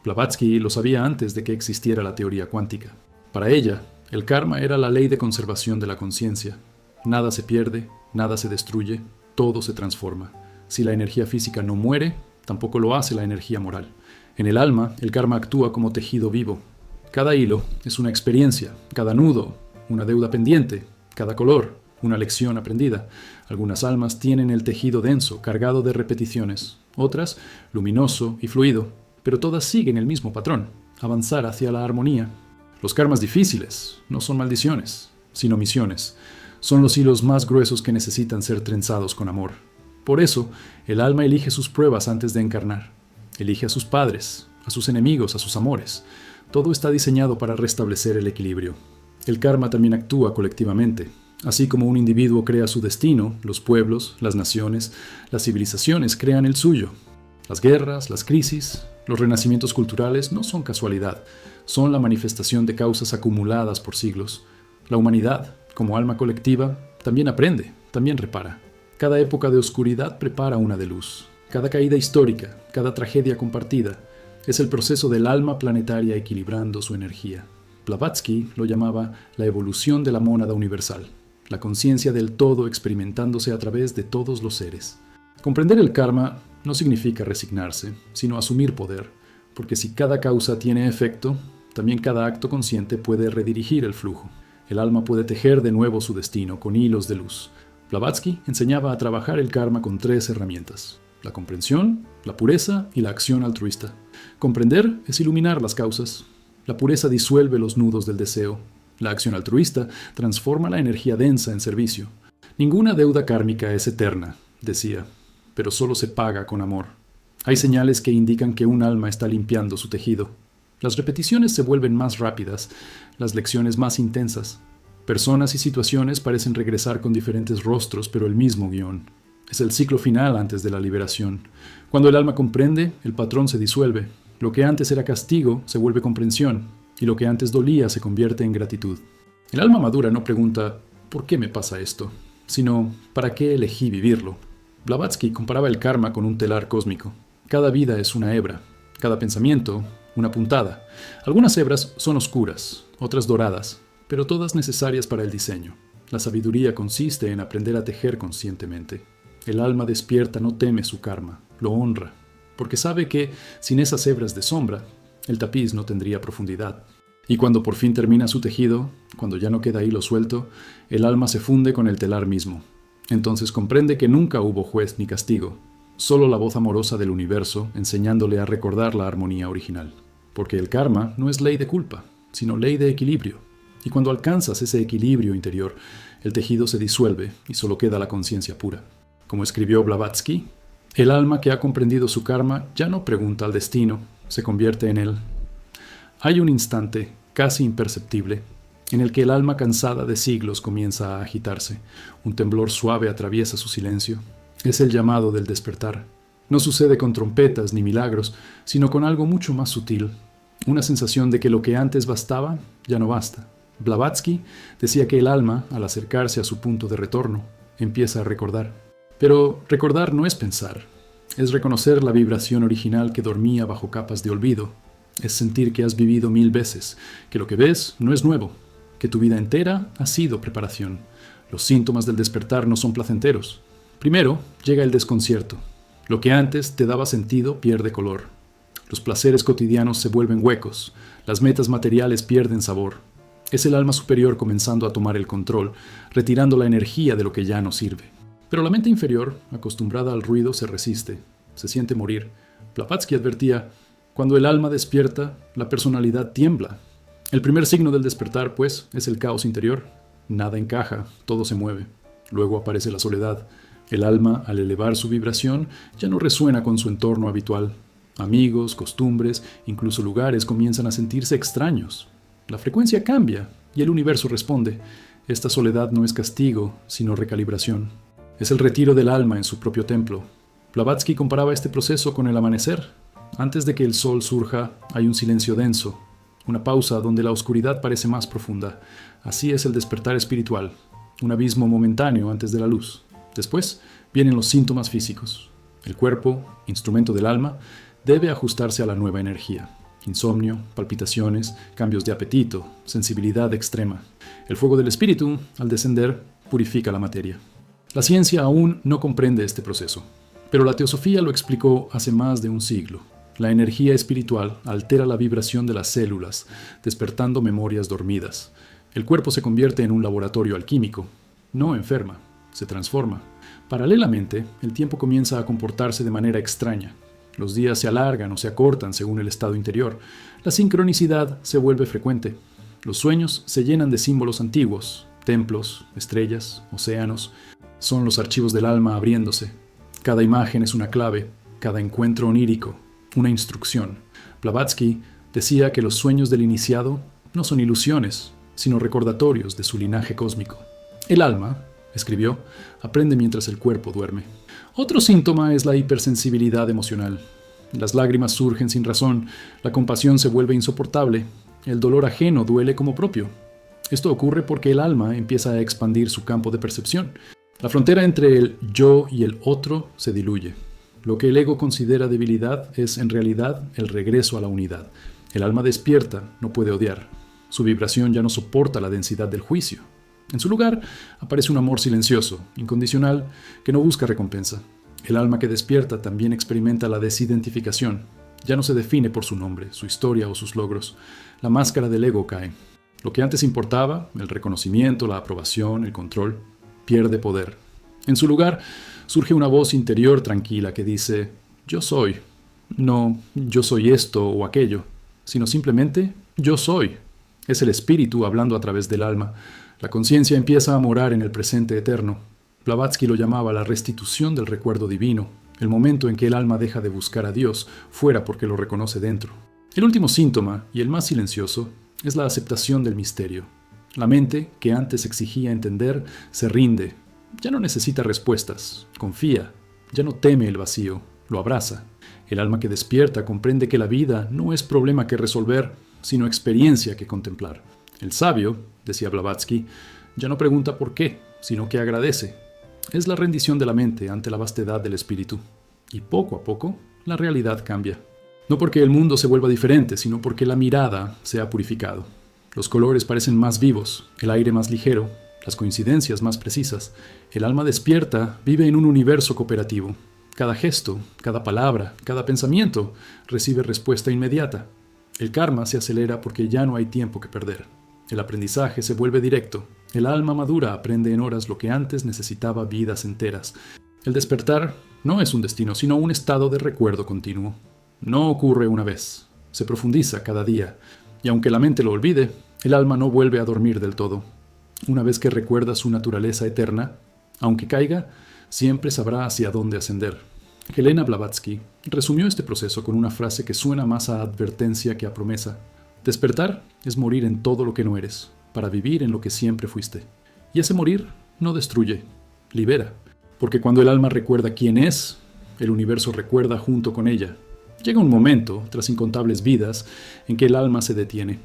Blavatsky lo sabía antes de que existiera la teoría cuántica. Para ella, el karma era la ley de conservación de la conciencia. Nada se pierde, nada se destruye, todo se transforma. Si la energía física no muere, tampoco lo hace la energía moral. En el alma, el karma actúa como tejido vivo. Cada hilo es una experiencia, cada nudo, una deuda pendiente, cada color, una lección aprendida. Algunas almas tienen el tejido denso, cargado de repeticiones, otras luminoso y fluido, pero todas siguen el mismo patrón: avanzar hacia la armonía. Los karmas difíciles no son maldiciones, sino misiones. Son los hilos más gruesos que necesitan ser trenzados con amor. Por eso, el alma elige sus pruebas antes de encarnar. Elige a sus padres, a sus enemigos, a sus amores. Todo está diseñado para restablecer el equilibrio. El karma también actúa colectivamente. Así como un individuo crea su destino, los pueblos, las naciones, las civilizaciones crean el suyo. Las guerras, las crisis, los renacimientos culturales no son casualidad, son la manifestación de causas acumuladas por siglos. La humanidad, como alma colectiva, también aprende, también repara. Cada época de oscuridad prepara una de luz. Cada caída histórica, cada tragedia compartida, es el proceso del alma planetaria equilibrando su energía. Blavatsky lo llamaba la evolución de la mónada universal, la conciencia del todo experimentándose a través de todos los seres. Comprender el karma no significa resignarse, sino asumir poder, porque si cada causa tiene efecto, también cada acto consciente puede redirigir el flujo. El alma puede tejer de nuevo su destino con hilos de luz. Blavatsky enseñaba a trabajar el karma con 3 herramientas: la comprensión, la pureza y la acción altruista. Comprender es iluminar las causas. La pureza disuelve los nudos del deseo. La acción altruista transforma la energía densa en servicio. Ninguna deuda kármica es eterna, decía, pero solo se paga con amor. Hay señales que indican que un alma está limpiando su tejido. Las repeticiones se vuelven más rápidas, las lecciones más intensas. Personas y situaciones parecen regresar con diferentes rostros, pero el mismo guión. Es el ciclo final antes de la liberación. Cuando el alma comprende, el patrón se disuelve. Lo que antes era castigo se vuelve comprensión, y lo que antes dolía se convierte en gratitud. El alma madura no pregunta, ¿por qué me pasa esto?, sino, ¿para qué elegí vivirlo? Blavatsky comparaba el karma con un telar cósmico. Cada vida es una hebra, cada pensamiento, una puntada. Algunas hebras son oscuras, otras doradas, pero todas necesarias para el diseño. La sabiduría consiste en aprender a tejer conscientemente. El alma despierta no teme su karma, lo honra, porque sabe que, sin esas hebras de sombra, el tapiz no tendría profundidad. Y cuando por fin termina su tejido, cuando ya no queda hilo suelto, el alma se funde con el telar mismo. Entonces comprende que nunca hubo juez ni castigo, solo la voz amorosa del universo enseñándole a recordar la armonía original. Porque el karma no es ley de culpa, sino ley de equilibrio. Y cuando alcanzas ese equilibrio interior, el tejido se disuelve y solo queda la conciencia pura. Como escribió Blavatsky, el alma que ha comprendido su karma ya no pregunta al destino, se convierte en él. Hay un instante, casi imperceptible, en el que el alma cansada de siglos comienza a agitarse. Un temblor suave atraviesa su silencio. Es el llamado del despertar. No sucede con trompetas ni milagros, sino con algo mucho más sutil. Una sensación de que lo que antes bastaba, ya no basta. Blavatsky decía que el alma, al acercarse a su punto de retorno, empieza a recordar. Pero recordar no es pensar. Es reconocer la vibración original que dormía bajo capas de olvido. Es sentir que has vivido 1000 veces, que lo que ves no es nuevo, que tu vida entera ha sido preparación. Los síntomas del despertar no son placenteros. Primero, llega el desconcierto. Lo que antes te daba sentido pierde color. Los placeres cotidianos se vuelven huecos. Las metas materiales pierden sabor. Es el alma superior comenzando a tomar el control, retirando la energía de lo que ya no sirve. Pero la mente inferior, acostumbrada al ruido, se resiste. Se siente morir. Blavatsky advertía: cuando el alma despierta, la personalidad tiembla. El primer signo del despertar, pues, es el caos interior. Nada encaja, todo se mueve. Luego aparece la soledad. El alma, al elevar su vibración, ya no resuena con su entorno habitual. Amigos, costumbres, incluso lugares comienzan a sentirse extraños. La frecuencia cambia y el universo responde. Esta soledad no es castigo, sino recalibración. Es el retiro del alma en su propio templo. Blavatsky comparaba este proceso con el amanecer. Antes de que el sol surja, hay un silencio denso, una pausa donde la oscuridad parece más profunda. Así es el despertar espiritual, un abismo momentáneo antes de la luz. Después vienen los síntomas físicos. El cuerpo, instrumento del alma, debe ajustarse a la nueva energía. Insomnio, palpitaciones, cambios de apetito, sensibilidad extrema. El fuego del espíritu, al descender, purifica la materia. La ciencia aún no comprende este proceso, pero la teosofía lo explicó hace más de un siglo. La energía espiritual altera la vibración de las células, despertando memorias dormidas. El cuerpo se convierte en un laboratorio alquímico. No enferma, se transforma. Paralelamente, el tiempo comienza a comportarse de manera extraña. Los días se alargan o se acortan según el estado interior. La sincronicidad se vuelve frecuente. Los sueños se llenan de símbolos antiguos, templos, estrellas, océanos. Son los archivos del alma abriéndose. Cada imagen es una clave, cada encuentro onírico, una instrucción. Blavatsky decía que los sueños del iniciado no son ilusiones, sino recordatorios de su linaje cósmico. El alma, escribió, aprende mientras el cuerpo duerme. Otro síntoma es la hipersensibilidad emocional. Las lágrimas surgen sin razón, la compasión se vuelve insoportable, el dolor ajeno duele como propio. Esto ocurre porque el alma empieza a expandir su campo de percepción. La frontera entre el yo y el otro se diluye. Lo que el ego considera debilidad es en realidad el regreso a la unidad. El alma despierta, no puede odiar. Su vibración ya no soporta la densidad del juicio. En su lugar aparece un amor silencioso, incondicional, que no busca recompensa. El alma que despierta también experimenta la desidentificación. Ya no se define por su nombre, su historia o sus logros. La máscara del ego cae. Lo que antes importaba, el reconocimiento, la aprobación, el control, pierde poder. En su lugar surge una voz interior tranquila que dice: yo soy. No, yo soy esto o aquello, sino simplemente yo soy. Es el espíritu hablando a través del alma. La conciencia empieza a morar en el presente eterno. Blavatsky lo llamaba la restitución del recuerdo divino, el momento en que el alma deja de buscar a Dios fuera porque lo reconoce dentro. El último síntoma, y el más silencioso, es la aceptación del misterio. La mente, que antes exigía entender, se rinde. Ya no necesita respuestas, confía, ya no teme el vacío, lo abraza. El alma que despierta comprende que la vida no es problema que resolver, sino experiencia que contemplar. El sabio, decía Blavatsky, ya no pregunta por qué, sino que agradece. Es la rendición de la mente ante la vastedad del espíritu. Y poco a poco, la realidad cambia. No porque el mundo se vuelva diferente, sino porque la mirada se ha purificado. Los colores parecen más vivos, el aire más ligero, las coincidencias más precisas. El alma despierta vive en un universo cooperativo. Cada gesto, cada palabra, cada pensamiento recibe respuesta inmediata. El karma se acelera porque ya no hay tiempo que perder. El aprendizaje se vuelve directo. El alma madura aprende en horas lo que antes necesitaba vidas enteras. El despertar no es un destino, sino un estado de recuerdo continuo. No ocurre una vez, se profundiza cada día, y aunque la mente lo olvide, el alma no vuelve a dormir del todo. Una vez que recuerda su naturaleza eterna, aunque caiga, siempre sabrá hacia dónde ascender. Helena Blavatsky resumió este proceso con una frase que suena más a advertencia que a promesa. Despertar es morir en todo lo que no eres, para vivir en lo que siempre fuiste. Y ese morir no destruye, libera. Porque cuando el alma recuerda quién es, el universo recuerda junto con ella. Llega un momento, tras incontables vidas, en que el alma se detiene.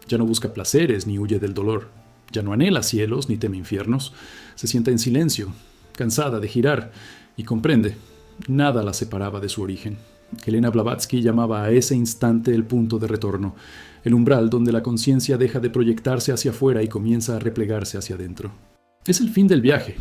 Ya no busca placeres ni huye del dolor. Ya no anhela cielos ni teme infiernos. Se sienta en silencio, cansada de girar, y comprende. Nada la separaba de su origen. Helena Blavatsky llamaba a ese instante el punto de retorno, el umbral donde la conciencia deja de proyectarse hacia afuera y comienza a replegarse hacia adentro. Es el fin del viaje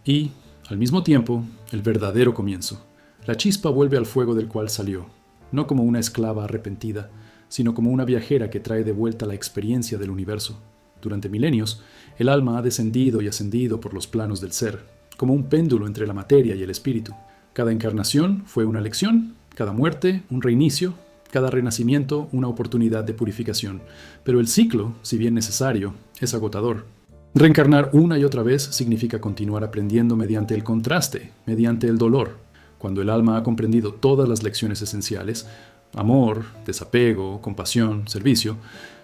y, al mismo tiempo, el verdadero comienzo. La chispa vuelve al fuego del cual salió, no como una esclava arrepentida, sino como una viajera que trae de vuelta la experiencia del universo. Durante milenios, el alma ha descendido y ascendido por los planos del ser, como un péndulo entre la materia y el espíritu. Cada encarnación fue una lección, cada muerte un reinicio, cada renacimiento una oportunidad de purificación. Pero el ciclo, si bien necesario, es agotador. Reencarnar una y otra vez significa continuar aprendiendo mediante el contraste, mediante el dolor. Cuando el alma ha comprendido todas las lecciones esenciales, amor, desapego, compasión, servicio,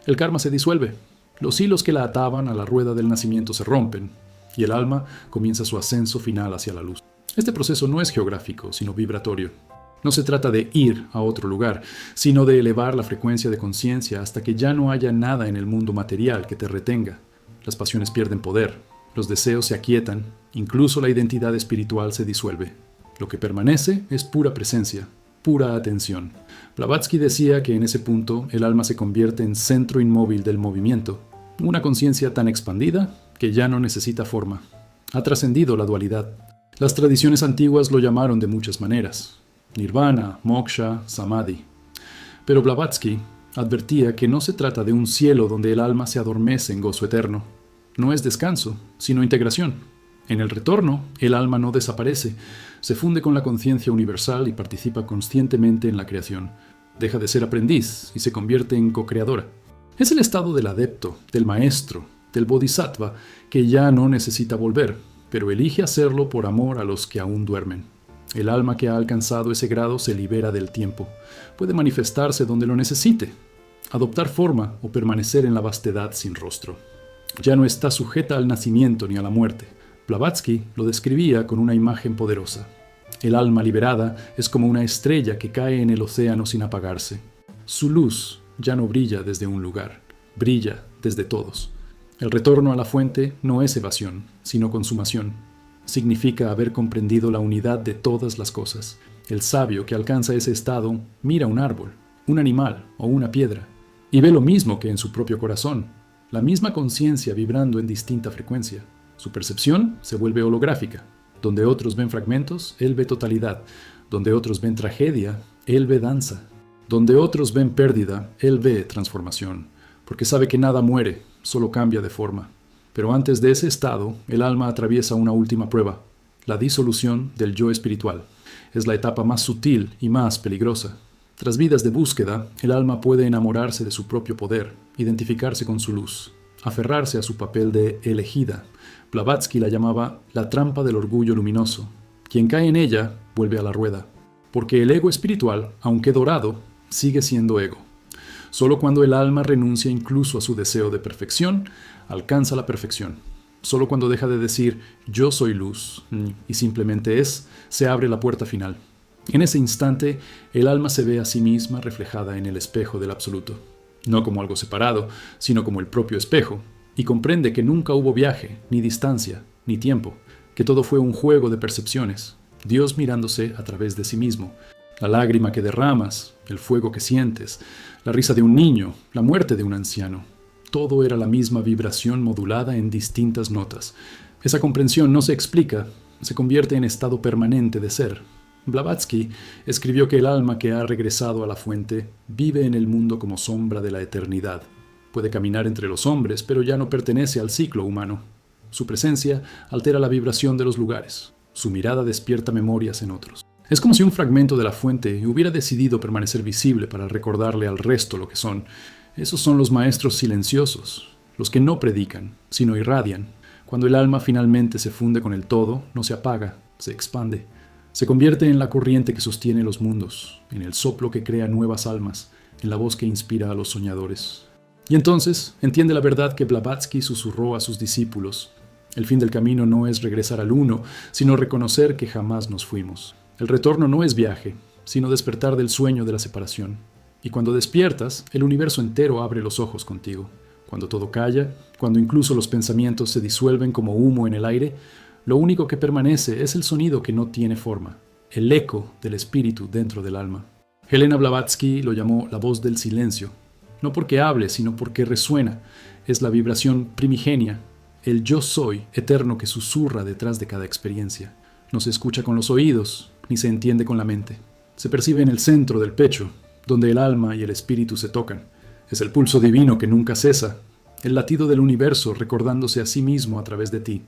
el karma se disuelve. Los hilos que la ataban a la rueda del nacimiento se rompen, y el alma comienza su ascenso final hacia la luz. Este proceso no es geográfico, sino vibratorio. No se trata de ir a otro lugar, sino de elevar la frecuencia de conciencia hasta que ya no haya nada en el mundo material que te retenga. Las pasiones pierden poder, los deseos se aquietan, incluso la identidad espiritual se disuelve. Lo que permanece es pura presencia, pura atención. Blavatsky decía que en ese punto el alma se convierte en centro inmóvil del movimiento, una conciencia tan expandida que ya no necesita forma. Ha trascendido la dualidad. Las tradiciones antiguas lo llamaron de muchas maneras: nirvana, moksha, samadhi. Pero Blavatsky advertía que no se trata de un cielo donde el alma se adormece en gozo eterno. No es descanso, sino integración. En el retorno, el alma no desaparece, se funde con la conciencia universal y participa conscientemente en la creación. Deja de ser aprendiz y se convierte en co-creadora. Es el estado del adepto, del maestro, del bodhisattva, que ya no necesita volver, pero elige hacerlo por amor a los que aún duermen. El alma que ha alcanzado ese grado se libera del tiempo. Puede manifestarse donde lo necesite, adoptar forma o permanecer en la vastedad sin rostro. Ya no está sujeta al nacimiento ni a la muerte. Blavatsky lo describía con una imagen poderosa. El alma liberada es como una estrella que cae en el océano sin apagarse. Su luz ya no brilla desde un lugar, brilla desde todos. El retorno a la fuente no es evasión, sino consumación. Significa haber comprendido la unidad de todas las cosas. El sabio que alcanza ese estado mira un árbol, un animal o una piedra, y ve lo mismo que en su propio corazón, la misma conciencia vibrando en distinta frecuencia. Su percepción se vuelve holográfica. Donde otros ven fragmentos, él ve totalidad. Donde otros ven tragedia, él ve danza. Donde otros ven pérdida, él ve transformación. Porque sabe que nada muere, solo cambia de forma. Pero antes de ese estado, el alma atraviesa una última prueba, la disolución del yo espiritual. Es la etapa más sutil y más peligrosa. Tras vidas de búsqueda, el alma puede enamorarse de su propio poder, identificarse con su luz, aferrarse a su papel de elegida, Blavatsky la llamaba la trampa del orgullo luminoso. Quien cae en ella vuelve a la rueda, porque el ego espiritual, aunque dorado, sigue siendo ego. Solo cuando el alma renuncia incluso a su deseo de perfección, alcanza la perfección. Solo cuando deja de decir yo soy luz y simplemente es, se abre la puerta final. En ese instante, el alma se ve a sí misma reflejada en el espejo del absoluto, no como algo separado, sino como el propio espejo, y comprende que nunca hubo viaje, ni distancia, ni tiempo, que todo fue un juego de percepciones, Dios mirándose a través de sí mismo. La lágrima que derramas, el fuego que sientes, la risa de un niño, la muerte de un anciano, todo era la misma vibración modulada en distintas notas. Esa comprensión no se explica, se convierte en estado permanente de ser. Blavatsky escribió que el alma que ha regresado a la fuente vive en el mundo como sombra de la eternidad. Puede caminar entre los hombres, pero ya no pertenece al ciclo humano. Su presencia altera la vibración de los lugares. Su mirada despierta memorias en otros. Es como si un fragmento de la fuente hubiera decidido permanecer visible para recordarle al resto lo que son. Esos son los maestros silenciosos, los que no predican, sino irradian. Cuando el alma finalmente se funde con el todo, no se apaga, se expande. Se convierte en la corriente que sostiene los mundos, en el soplo que crea nuevas almas, en la voz que inspira a los soñadores. Y entonces entiende la verdad que Blavatsky susurró a sus discípulos. El fin del camino no es regresar al uno, sino reconocer que jamás nos fuimos. El retorno no es viaje, sino despertar del sueño de la separación. Y cuando despiertas, el universo entero abre los ojos contigo. Cuando todo calla, cuando incluso los pensamientos se disuelven como humo en el aire, lo único que permanece es el sonido que no tiene forma, el eco del espíritu dentro del alma. Helena Blavatsky lo llamó la voz del silencio, no porque hable, sino porque resuena. Es la vibración primigenia, el yo soy eterno que susurra detrás de cada experiencia. No se escucha con los oídos, ni se entiende con la mente. Se percibe en el centro del pecho, donde el alma y el espíritu se tocan. Es el pulso divino que nunca cesa, el latido del universo recordándose a sí mismo a través de ti.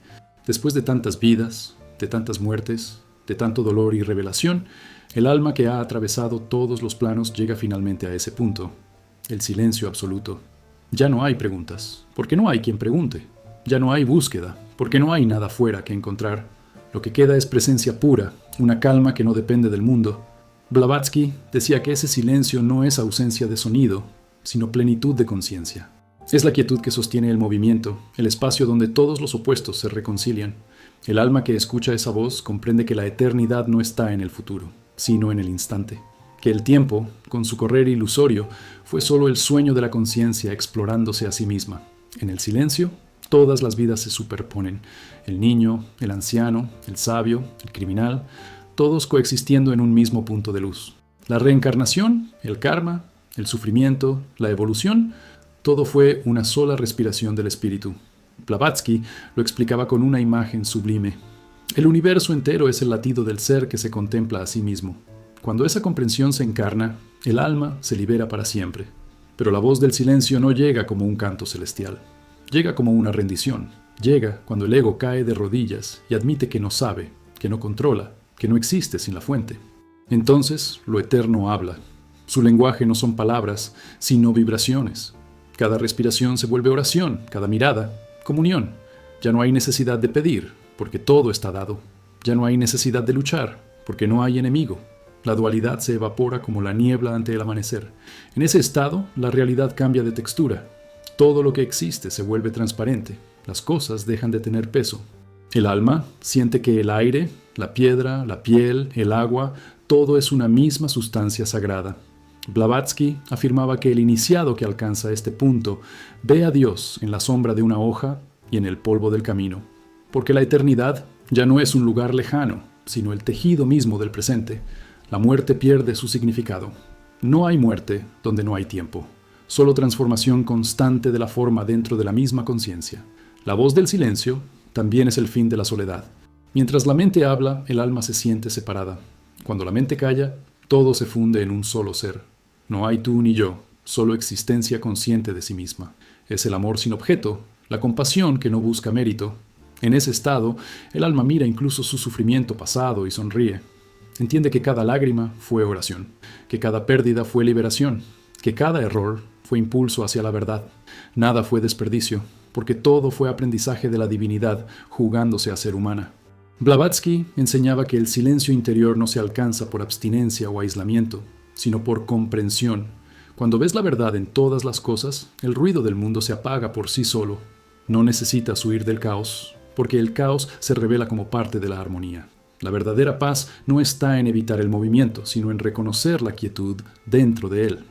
Después de tantas vidas, de tantas muertes, de tanto dolor y revelación, el alma que ha atravesado todos los planos llega finalmente a ese punto, el silencio absoluto. Ya no hay preguntas, porque no hay quien pregunte. Ya no hay búsqueda, porque no hay nada fuera que encontrar. Lo que queda es presencia pura, una calma que no depende del mundo. Blavatsky decía que ese silencio no es ausencia de sonido, sino plenitud de conciencia. Es la quietud que sostiene el movimiento, el espacio donde todos los opuestos se reconcilian. El alma que escucha esa voz comprende que la eternidad no está en el futuro, sino en el instante. Que el tiempo, con su correr ilusorio, fue solo el sueño de la conciencia explorándose a sí misma. En el silencio, todas las vidas se superponen. El niño, el anciano, el sabio, el criminal, todos coexistiendo en un mismo punto de luz. La reencarnación, el karma, el sufrimiento, la evolución, todo fue una sola respiración del espíritu. Blavatsky lo explicaba con una imagen sublime. El universo entero es el latido del ser que se contempla a sí mismo. Cuando esa comprensión se encarna, el alma se libera para siempre. Pero la voz del silencio no llega como un canto celestial. Llega como una rendición. Llega cuando el ego cae de rodillas y admite que no sabe, que no controla, que no existe sin la fuente. Entonces, lo eterno habla. Su lenguaje no son palabras, sino vibraciones. Cada respiración se vuelve oración, cada mirada, comunión. Ya no hay necesidad de pedir, porque todo está dado. Ya no hay necesidad de luchar, porque no hay enemigo. La dualidad se evapora como la niebla ante el amanecer. En ese estado, la realidad cambia de textura. Todo lo que existe se vuelve transparente. Las cosas dejan de tener peso. El alma siente que el aire, la piedra, la piel, el agua, todo es una misma sustancia sagrada. Blavatsky afirmaba que el iniciado que alcanza este punto ve a Dios en la sombra de una hoja y en el polvo del camino, porque la eternidad ya no es un lugar lejano, sino el tejido mismo del presente. La muerte pierde su significado. No hay muerte donde no hay tiempo, solo transformación constante de la forma dentro de la misma conciencia. La voz del silencio también es el fin de la soledad. Mientras la mente habla, el alma se siente separada. Cuando la mente calla, todo se funde en un solo ser. No hay tú ni yo, solo existencia consciente de sí misma. Es el amor sin objeto, la compasión que no busca mérito. En ese estado, el alma mira incluso su sufrimiento pasado y sonríe. Entiende que cada lágrima fue oración, que cada pérdida fue liberación, que cada error fue impulso hacia la verdad. Nada fue desperdicio, porque todo fue aprendizaje de la divinidad jugándose a ser humana. Blavatsky enseñaba que el silencio interior no se alcanza por abstinencia o aislamiento, sino por comprensión. Cuando ves la verdad en todas las cosas, el ruido del mundo se apaga por sí solo. No necesitas huir del caos, porque el caos se revela como parte de la armonía. La verdadera paz no está en evitar el movimiento, sino en reconocer la quietud dentro de él.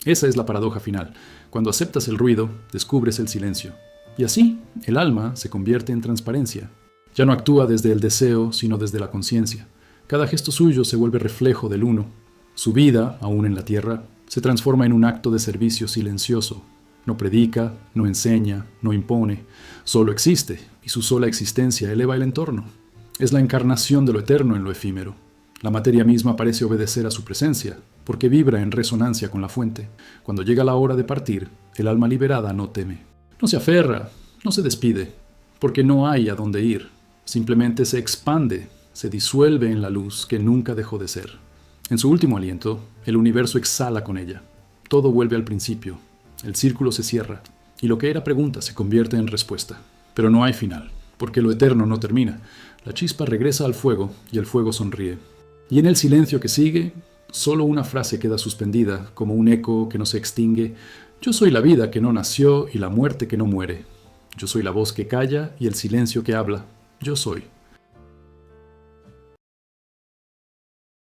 Esa es la paradoja final. Cuando aceptas el ruido, descubres el silencio. Y así, el alma se convierte en transparencia. Ya no actúa desde el deseo, sino desde la conciencia. Cada gesto suyo se vuelve reflejo del uno. Su vida, aún en la tierra, se transforma en un acto de servicio silencioso. No predica, no enseña, no impone, solo existe, y su sola existencia eleva el entorno. Es la encarnación de lo eterno en lo efímero. La materia misma parece obedecer a su presencia, porque vibra en resonancia con la fuente. Cuando llega la hora de partir, el alma liberada no teme. No se aferra, no se despide, porque no hay a dónde ir. Simplemente se expande, se disuelve en la luz que nunca dejó de ser. En su último aliento, el universo exhala con ella. Todo vuelve al principio. El círculo se cierra, y lo que era pregunta se convierte en respuesta. Pero no hay final, porque lo eterno no termina. La chispa regresa al fuego, y el fuego sonríe. Y en el silencio que sigue, solo una frase queda suspendida, como un eco que no se extingue. Yo soy la vida que no nació y la muerte que no muere. Yo soy la voz que calla y el silencio que habla. Yo soy.